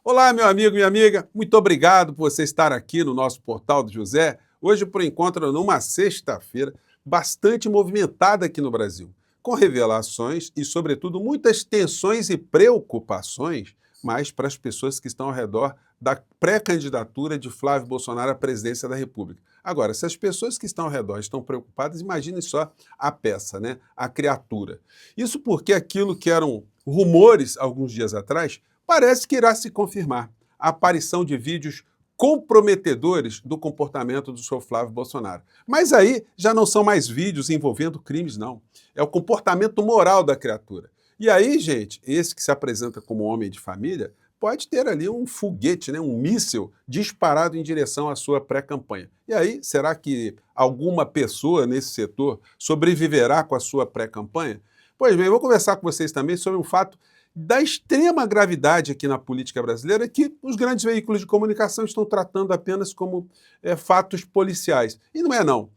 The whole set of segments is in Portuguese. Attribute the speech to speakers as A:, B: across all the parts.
A: Olá, meu amigo, minha amiga, muito obrigado por você estar aqui no nosso Portal do José. Hoje, por encontro, numa sexta-feira bastante movimentada aqui no Brasil, com revelações e, sobretudo, muitas tensões e preocupações, mas para as pessoas que estão ao redor da pré-candidatura de Flávio Bolsonaro à presidência da República. Agora, se as pessoas que estão ao redor estão preocupadas, imagine só a peça, né? A criatura. Isso porque aquilo que eram rumores alguns dias atrás parece que irá se confirmar a aparição de vídeos comprometedores do comportamento do senhor Flávio Bolsonaro. Mas aí já não são mais vídeos envolvendo crimes, não. É o comportamento moral da criatura. E aí, gente, esse que se apresenta como homem de família pode ter ali um foguete, né, um míssil disparado em direção à sua pré-campanha. E aí, será que alguma pessoa nesse setor sobreviverá com a sua pré-campanha? Pois bem, eu vou conversar com vocês também sobre um fato da extrema gravidade aqui na política brasileira que os grandes veículos de comunicação estão tratando apenas como fatos policiais. E não é não.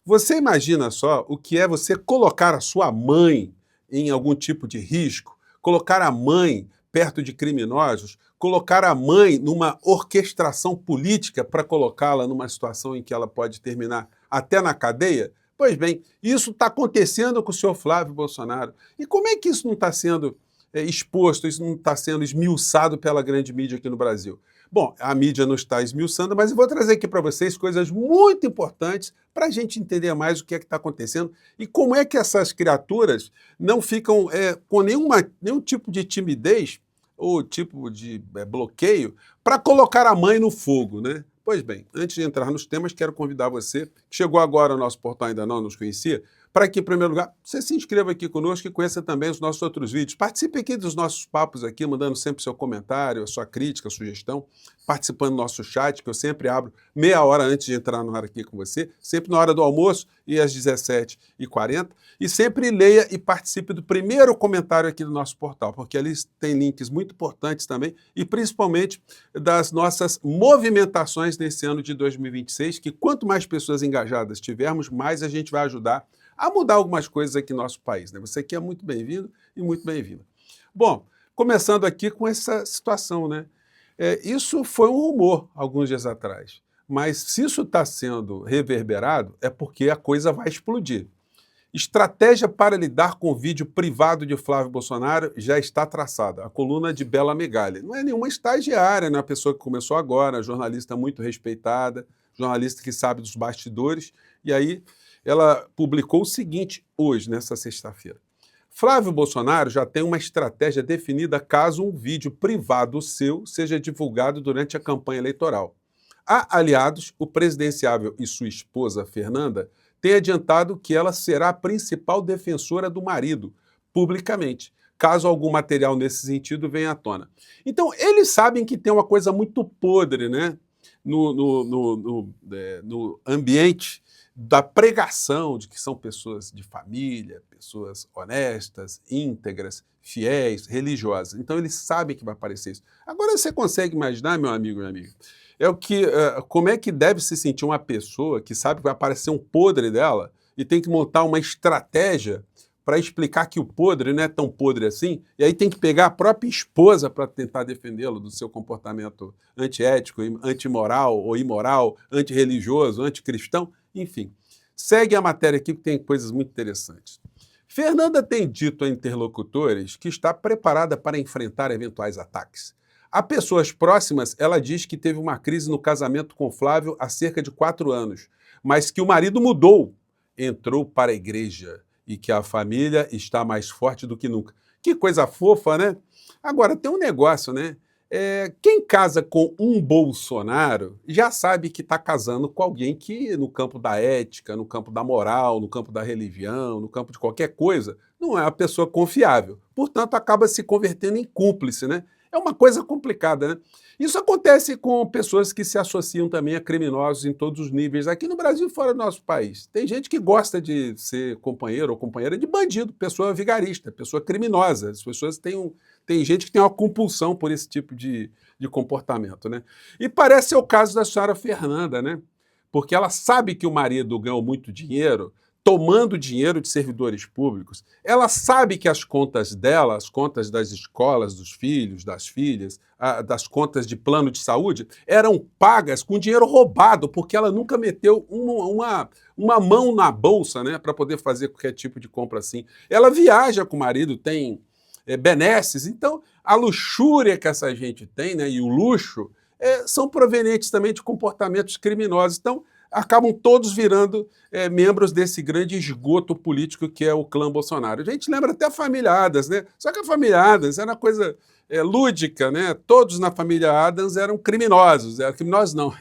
A: Você imagina só o que é você colocar a sua mãe em algum tipo de risco, colocar a mãe perto de criminosos, colocar a mãe numa orquestração política para colocá-la numa situação em que ela pode terminar até na cadeia? Pois bem, isso está acontecendo com o senhor Flávio Bolsonaro. E como é que isso não está sendo exposto, isso não está sendo esmiuçado pela grande mídia aqui no Brasil? Bom, a mídia não está esmiuçando, mas eu vou trazer aqui para vocês coisas muito importantes para a gente entender mais o que é que está acontecendo e como é que essas criaturas não ficam com nenhum tipo de timidez ou tipo de bloqueio para colocar a mãe no fogo, né? Pois bem, antes de entrar nos temas, quero convidar você, que chegou agora ao nosso portal, ainda não nos conhecia, para que, em primeiro lugar, você se inscreva aqui conosco e conheça também os nossos outros vídeos. Participe aqui dos nossos papos aqui, mandando sempre seu comentário, a sua crítica, a sugestão, participando do nosso chat, que eu sempre abro meia hora antes de entrar no ar aqui com você, sempre na hora do almoço e às 17h40. E sempre leia e participe do primeiro comentário aqui do nosso portal, porque ali tem links muito importantes também, e principalmente das nossas movimentações nesse ano de 2026, que quanto mais pessoas engajadas tivermos, mais a gente vai ajudar a mudar algumas coisas aqui no nosso país, né? Você aqui é muito bem-vindo e muito bem-vinda. Bom, começando aqui com essa situação, né? Isso foi um rumor alguns dias atrás, mas se isso está sendo reverberado, é porque a coisa vai explodir. Estratégia para lidar com o vídeo privado de Flávio Bolsonaro já está traçada. A coluna de Bela Megali. Não é nenhuma estagiária, não é uma pessoa que começou agora, jornalista muito respeitada, jornalista que sabe dos bastidores, e aí ela publicou o seguinte hoje, nessa sexta-feira. Flávio Bolsonaro já tem uma estratégia definida caso um vídeo privado seu seja divulgado durante a campanha eleitoral. Há aliados, o presidenciável e sua esposa, Fernanda, têm adiantado que ela será a principal defensora do marido, publicamente, caso algum material nesse sentido venha à tona. Então, eles sabem que tem uma coisa muito podre, né, no ambiente da pregação de que são pessoas de família, pessoas honestas, íntegras, fiéis, religiosas. Então eles sabem que vai aparecer isso. Agora você consegue imaginar, meu amigo, minha amiga, como é que deve se sentir uma pessoa que sabe que vai aparecer um podre dela e tem que montar uma estratégia para explicar que o podre não é tão podre assim, e aí tem que pegar a própria esposa para tentar defendê-lo do seu comportamento antiético, antimoral ou imoral, antirreligioso, anticristão, enfim. Segue a matéria aqui que tem coisas muito interessantes. Fernanda tem dito a interlocutores que está preparada para enfrentar eventuais ataques. A pessoas próximas, ela diz que teve uma crise no casamento com Flávio há cerca de 4 anos, mas que o marido mudou, entrou para a igreja e que a família está mais forte do que nunca. Que coisa fofa, né? Agora, tem um negócio, né? Quem casa com um Bolsonaro já sabe que está casando com alguém que, no campo da ética, no campo da moral, no campo da religião, no campo de qualquer coisa, não é uma pessoa confiável. Portanto, acaba se convertendo em cúmplice, né? É uma coisa complicada, né? Isso acontece com pessoas que se associam também a criminosos em todos os níveis, aqui no Brasil e fora do nosso país. Tem gente que gosta de ser companheiro ou companheira de bandido, pessoa vigarista, pessoa criminosa. As pessoas tem gente que tem uma compulsão por esse tipo de comportamento, né? E parece ser o caso da senhora Fernanda, né? Porque ela sabe que o marido ganhou muito dinheiro tomando dinheiro de servidores públicos. Ela sabe que as contas dela, as contas das escolas, dos filhos, das filhas, das contas de plano de saúde, eram pagas com dinheiro roubado, porque ela nunca meteu uma mão na bolsa, né, para poder fazer qualquer tipo de compra assim. Ela viaja com o marido, tem benesses, então a luxúria que essa gente tem, né, e o luxo, são provenientes também de comportamentos criminosos. Então, acabam todos virando membros desse grande esgoto político que é o clã Bolsonaro. A gente lembra até a família Adams, né? Só que a família Adams era uma coisa lúdica, né? Todos na família Adams eram criminosos. Criminosos não,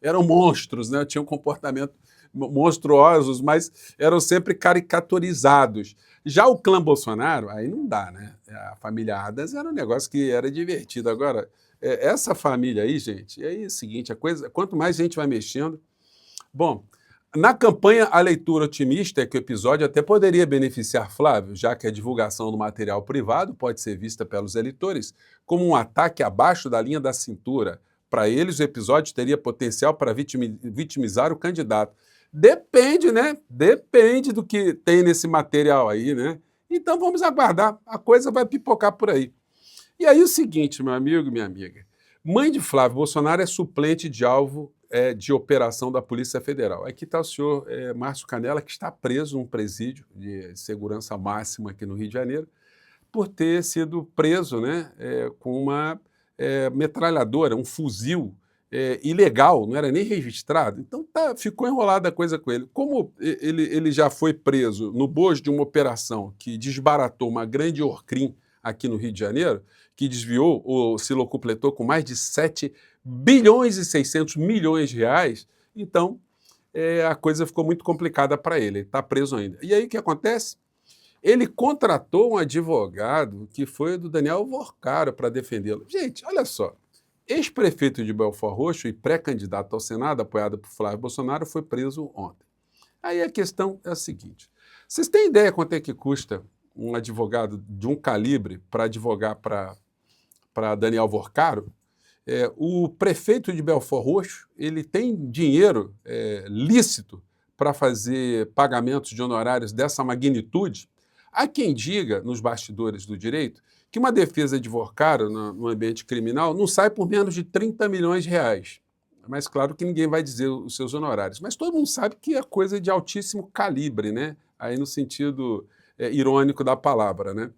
A: eram monstros, né? Tinham comportamento monstruosos, mas eram sempre caricaturizados. Já o clã Bolsonaro, aí não dá, né? A família Adams era um negócio que era divertido. Agora, essa família aí, gente, é o seguinte, a coisa, quanto mais a gente vai mexendo. Bom, na campanha A Leitura Otimista é que o episódio até poderia beneficiar Flávio, já que a divulgação do material privado pode ser vista pelos eleitores como um ataque abaixo da linha da cintura. Para eles, o episódio teria potencial para vitimizar o candidato. Depende, né? Depende do que tem nesse material aí, né? Então vamos aguardar, a coisa vai pipocar por aí. E aí o seguinte, meu amigo, minha amiga, mãe de Flávio Bolsonaro é suplente de alvo de operação da Polícia Federal. Aqui está o senhor Márcio Canela, que está preso num presídio de segurança máxima aqui no Rio de Janeiro, por ter sido preso, né, com uma metralhadora, um fuzil ilegal, não era nem registrado. Então ficou enrolada a coisa com ele. Como ele já foi preso no bojo de uma operação que desbaratou uma grande Orcrim aqui no Rio de Janeiro, que desviou ou se locupletou com mais de 7 bilhões e 600 milhões de reais, então a coisa ficou muito complicada para ele está preso ainda. E aí o que acontece? Ele contratou um advogado que foi o do Daniel Vorcaro para defendê-lo. Gente, olha só, ex-prefeito de Belford Roxo e pré-candidato ao Senado, apoiado por Flávio Bolsonaro, foi preso ontem. Aí a questão é a seguinte, vocês têm ideia quanto é que custa um advogado de um calibre para advogar para Daniel Vorcaro? O prefeito de Belford Roxo, ele tem dinheiro lícito para fazer pagamentos de honorários dessa magnitude. Há quem diga, nos bastidores do direito, que uma defesa de Vorcaro no ambiente criminal não sai por menos de 30 milhões de reais. Mas claro que ninguém vai dizer os seus honorários. Mas todo mundo sabe que é coisa de altíssimo calibre, né? Aí no sentido irônico da palavra, né?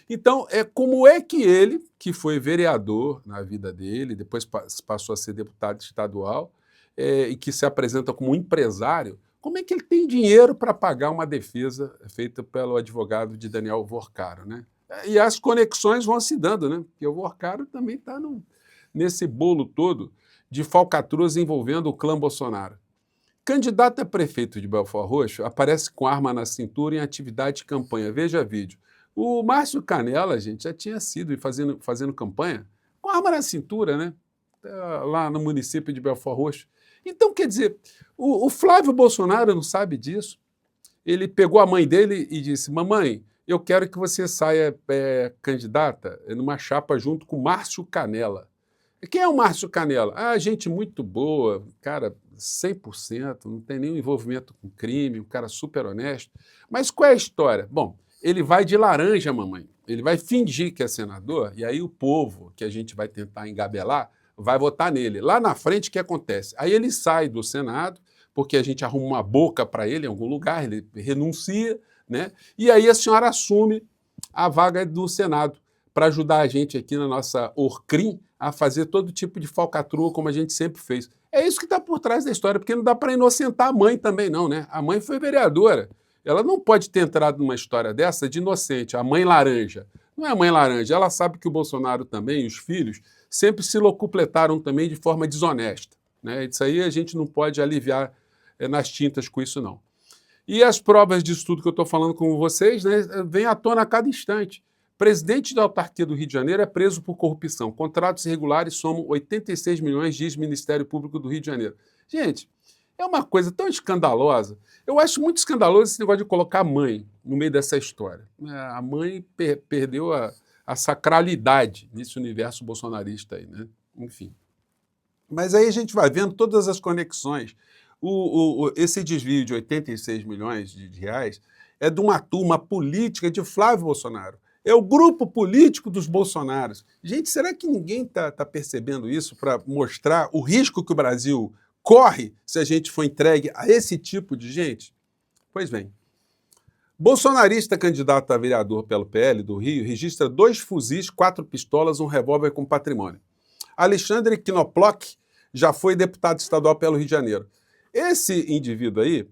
A: Então, como é que ele, que foi vereador na vida dele, depois passou a ser deputado estadual, e que se apresenta como empresário, como é que ele tem dinheiro para pagar uma defesa feita pelo advogado de Daniel Vorcaro, né? E as conexões vão se dando, né? Porque o Vorcaro também está nesse bolo todo de falcatruas envolvendo o clã Bolsonaro. Candidato a prefeito de Belford Roxo aparece com arma na cintura em atividade de campanha. Veja vídeo. O Márcio Canela, gente, já tinha sido fazendo campanha com arma na cintura, né? Lá no município de Belford Roxo. Então, quer dizer, o Flávio Bolsonaro não sabe disso. Ele pegou a mãe dele e disse, mamãe, eu quero que você saia candidata numa chapa junto com Márcio Canela. Quem é o Márcio Canela? Gente muito boa, cara 100%, não tem nenhum envolvimento com crime, um cara super honesto. Mas qual é a história? Bom, ele vai de laranja, mamãe. Ele vai fingir que é senador, e aí o povo, que a gente vai tentar engabelar, vai votar nele. Lá na frente, o que acontece? Aí ele sai do Senado, porque a gente arruma uma boca para ele em algum lugar, ele renuncia, né? E aí a senhora assume a vaga do Senado para ajudar a gente aqui na nossa Orcrim a fazer todo tipo de falcatrua, como a gente sempre fez. É isso que está por trás da história, porque não dá para inocentar a mãe também não, né? A mãe foi vereadora. Ela não pode ter entrado numa história dessa de inocente, a mãe laranja. Não é a mãe laranja, ela sabe que o Bolsonaro também, e os filhos, sempre se locupletaram também de forma desonesta, né? Isso aí a gente não pode aliviar nas tintas com isso, não. E as provas disso tudo que eu estou falando com vocês, né, vêm à tona a cada instante. Presidente da autarquia do Rio de Janeiro é preso por corrupção. Contratos irregulares somam 86 milhões, diz Ministério Público do Rio de Janeiro. Gente, é uma coisa tão escandalosa. Eu acho muito escandaloso esse negócio de colocar a mãe no meio dessa história. A mãe perdeu a sacralidade nesse universo bolsonarista aí, né? Enfim. Mas aí a gente vai vendo todas as conexões. Esse desvio de 86 milhões de reais é de uma turma política de Flávio Bolsonaro. É o grupo político dos Bolsonaros. Gente, será que ninguém está percebendo isso para mostrar o risco que o Brasil corre se a gente for entregue a esse tipo de gente? Pois bem, bolsonarista candidato a vereador pelo PL do Rio registra 2 fuzis, 4 pistolas, um revólver com patrimônio. Alexandre Knoploch já foi deputado estadual pelo Rio de Janeiro. Esse indivíduo aí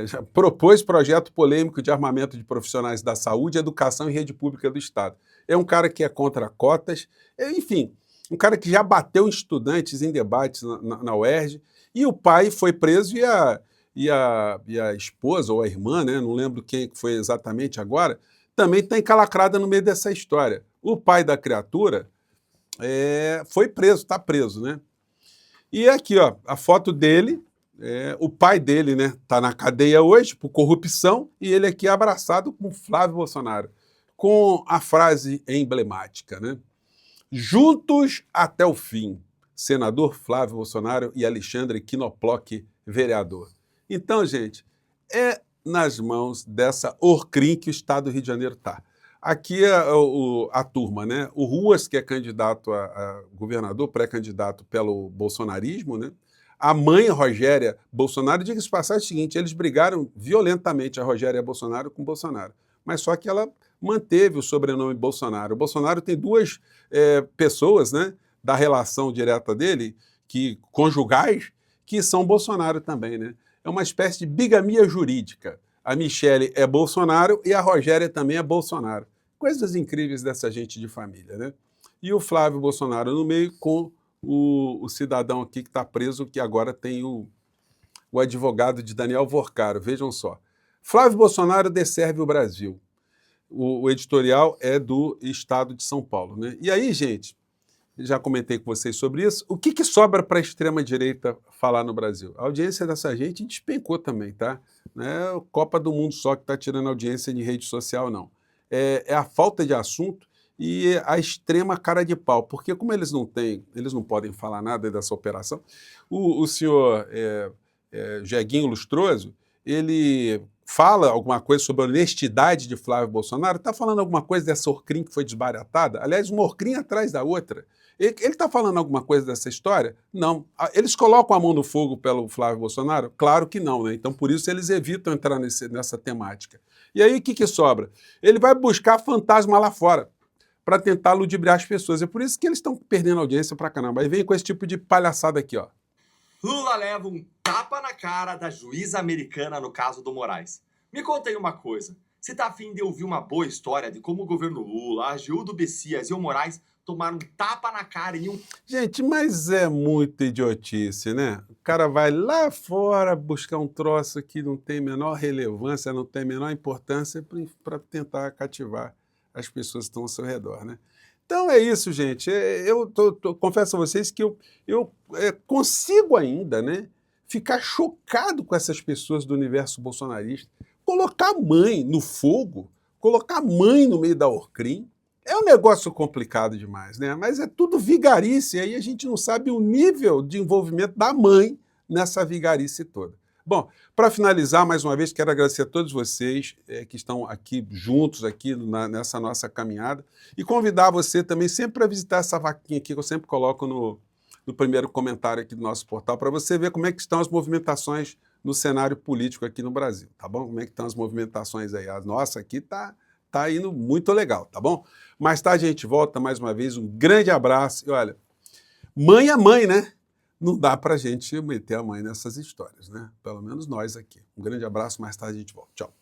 A: já propôs projeto polêmico de armamento de profissionais da saúde, educação e rede pública do Estado. É um cara que é contra cotas, enfim, um cara que já bateu em estudantes em debates na UERJ, e o pai foi preso e a esposa ou a irmã, né, não lembro quem foi exatamente agora, também está encalacrada no meio dessa história. O pai da criatura foi preso, está preso, né? E aqui, ó, a foto dele, o pai dele, né, tá na cadeia hoje por corrupção e ele aqui abraçado com Flávio Bolsonaro, com a frase emblemática, né? Juntos até o fim, senador Flávio Bolsonaro e Alexandre Knoploch, vereador. Então, gente, é nas mãos dessa Orcrim que o Estado do Rio de Janeiro está. Aqui é a turma, né? O Ruas, que é candidato a governador, pré-candidato pelo bolsonarismo, né? A mãe, Rogéria Bolsonaro, diga-se de passagem o seguinte, eles brigaram violentamente, a Rogéria Bolsonaro com Bolsonaro, mas só que ela manteve o sobrenome Bolsonaro. O Bolsonaro tem 2 pessoas, né, da relação direta dele, conjugais, que são Bolsonaro também, né? É uma espécie de bigamia jurídica. A Michele é Bolsonaro e a Rogéria também é Bolsonaro. Coisas incríveis dessa gente de família, né? E o Flávio Bolsonaro no meio com o cidadão aqui que está preso, que agora tem o advogado de Daniel Vorcaro. Vejam só. Flávio Bolsonaro desserve o Brasil. O editorial é do Estado de São Paulo, né? E aí, gente, já comentei com vocês sobre isso, o que sobra para a extrema-direita falar no Brasil? A audiência dessa gente despencou também, tá? Não é Copa do Mundo só que está tirando audiência de rede social, não. É a falta de assunto e a extrema cara de pau, porque como eles não podem falar nada dessa operação, o senhor Jeguinho Lustroso, ele fala alguma coisa sobre a honestidade de Flávio Bolsonaro, está falando alguma coisa dessa Orcrim que foi desbaratada? Aliás, uma Orcrim atrás da outra. Ele está falando alguma coisa dessa história? Não. Eles colocam a mão no fogo pelo Flávio Bolsonaro? Claro que não, né? Então, por isso, eles evitam entrar nessa temática. E aí, o que sobra? Ele vai buscar fantasma lá fora para tentar ludibriar as pessoas. É por isso que eles estão perdendo audiência pra caramba. Aí vem com esse tipo de palhaçada aqui, ó.
B: Lula leva um tapa na cara da juíza americana no caso do Moraes. Me conta aí uma coisa. Você tá afim de ouvir uma boa história de como o governo Lula, a AGU do Bessias e o Moraes tomaram um tapa na cara em um...
A: Gente, mas é muito idiotice, né? O cara vai lá fora buscar um troço que não tem menor relevância, não tem menor importância para tentar cativar as pessoas que estão ao seu redor, né? Então é isso, gente. Eu confesso a vocês que eu consigo ainda, né, ficar chocado com essas pessoas do universo bolsonarista. Colocar mãe no fogo, colocar mãe no meio da Orcrim, é um negócio complicado demais, né? Mas é tudo vigarice, aí a gente não sabe o nível de envolvimento da mãe nessa vigarice toda. Bom, para finalizar, mais uma vez, quero agradecer a todos vocês que estão aqui juntos aqui nessa nossa caminhada e convidar você também sempre para visitar essa vaquinha aqui que eu sempre coloco no primeiro comentário aqui do nosso portal, para você ver como é que estão as movimentações no cenário político aqui no Brasil, tá bom? Como é que estão as movimentações aí? A nossa aqui tá indo muito legal, tá bom? Mais tarde a gente volta mais uma vez, um grande abraço e olha, mãe é mãe, né? Não dá pra gente meter a mãe nessas histórias, né? Pelo menos nós aqui. Um grande abraço, mais tarde a gente volta. Tchau.